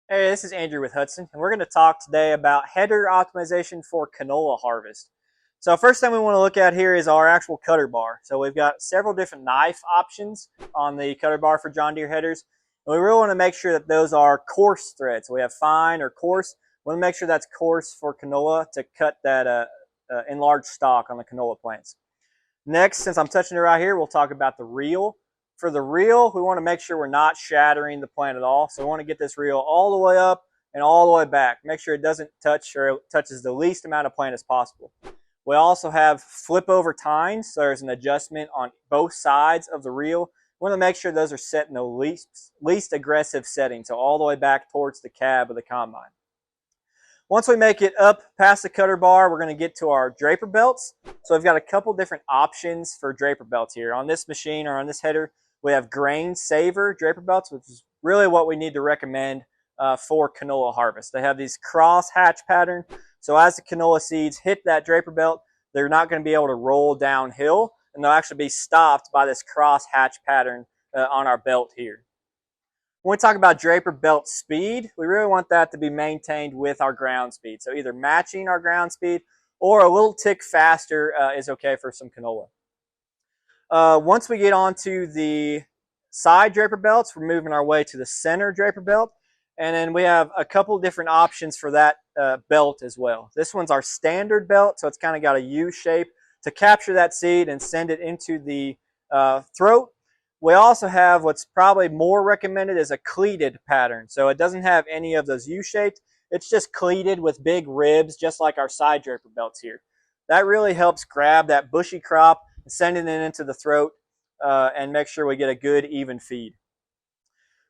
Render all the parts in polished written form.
Hey, this is Andrew with Hutson, and we're going to talk today about header optimization for canola harvest. So first thing we want to look at here is our actual cutter bar. So we've got several different knife options on the cutter bar for John Deere headers. And we really want to make sure that those are coarse threads. So we have fine or coarse. We want to make sure that's coarse for canola to cut that enlarged stalk on the canola plants. Next, since I'm touching it right here, we'll talk about the reel. For the reel, we want to make sure we're not shattering the plant at all. So we want to get this reel all the way up and all the way back. Make sure it doesn't touch or it touches the least amount of plant as possible. We also have flip over tines. So there's an adjustment on both sides of the reel. We want to make sure those are set in the least aggressive setting. So all the way back towards the cab of the combine. Once we make it up past the cutter bar, we're going to get to our draper belts. So we've got a couple different options for draper belts here. On this machine or on this header, we have Grain Saver Draper belts, which is really what we need to recommend for canola harvest. They have these cross hatch pattern. So as the canola seeds hit that draper belt, they're not going to be able to roll downhill, and they'll actually be stopped by this cross hatch pattern on our belt here. When we talk about draper belt speed, we really want that to be maintained with our ground speed. So either matching our ground speed or a little tick faster is okay for some canola. Once we get onto the side draper belts, we're moving our way to the center draper belt. And then we have a couple different options for that belt as well. This one's our standard belt, so it's kind of got a U shape to capture that seed and send it into the throat. We also have what's probably more recommended is a cleated pattern. So it doesn't have any of those U-shaped. It's just cleated with big ribs, just like our side draper belts here. That really helps grab that bushy crop and send it into the throat and make sure we get a good even feed.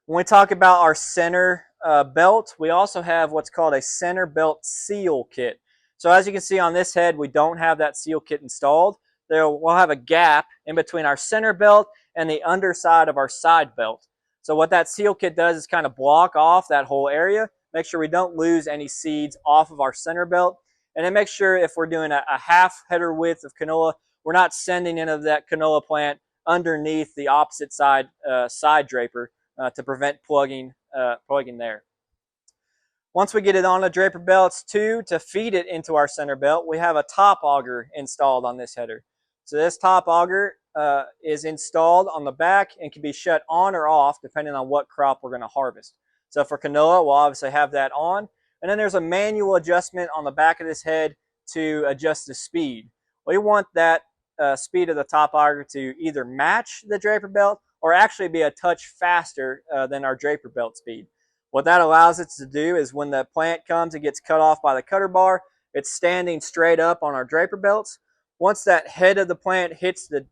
When we talk about our center belt, we also have what's called a center belt seal kit. So as you can see on this head, we don't have that seal kit installed. We'll have a gap in between our center belt and the underside of our side belt. So what that seal kit does is kind of block off that whole area, make sure we don't lose any seeds off of our center belt, and then make sure if we're doing a half header width of canola, we're not sending into that canola plant underneath the opposite side side draper to prevent plugging there. Once we get it on the draper belts too, to feed it into our center belt, we have a top auger installed on this header. So this top auger is installed on the back and can be shut on or off depending on what crop we're going to harvest. So for canola, we'll obviously have that on. And then there's a manual adjustment on the back of this head to adjust the speed. We want that speed of the top auger to either match the draper belt or actually be a touch faster than our draper belt speed. What that allows it to do is when the plant comes and gets cut off by the cutter bar, it's standing straight up on our draper belts. Once that head of the plant hits the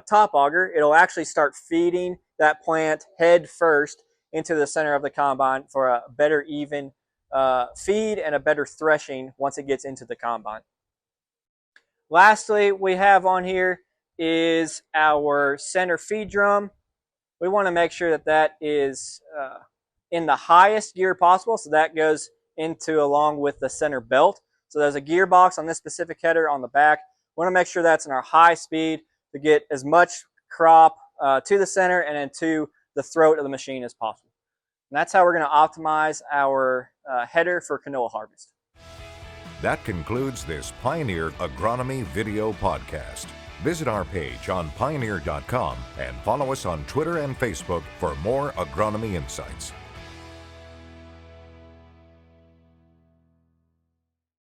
top auger, it'll actually start feeding that plant head first into the center of the combine for a better even feed and a better threshing once it gets into the combine. Lastly, we have on here is our center feed drum. We want to make sure that that is in the highest gear possible, so that goes into along with the center belt. So there's a gearbox on this specific header on the back. We want to make sure that's in our high speed to get as much crop to the center and then to the throat of the machine as possible. And that's how we're going to optimize our header for canola harvest. That concludes this Pioneer Agronomy video podcast. Visit our page on pioneer.com and follow us on Twitter and Facebook for more agronomy insights.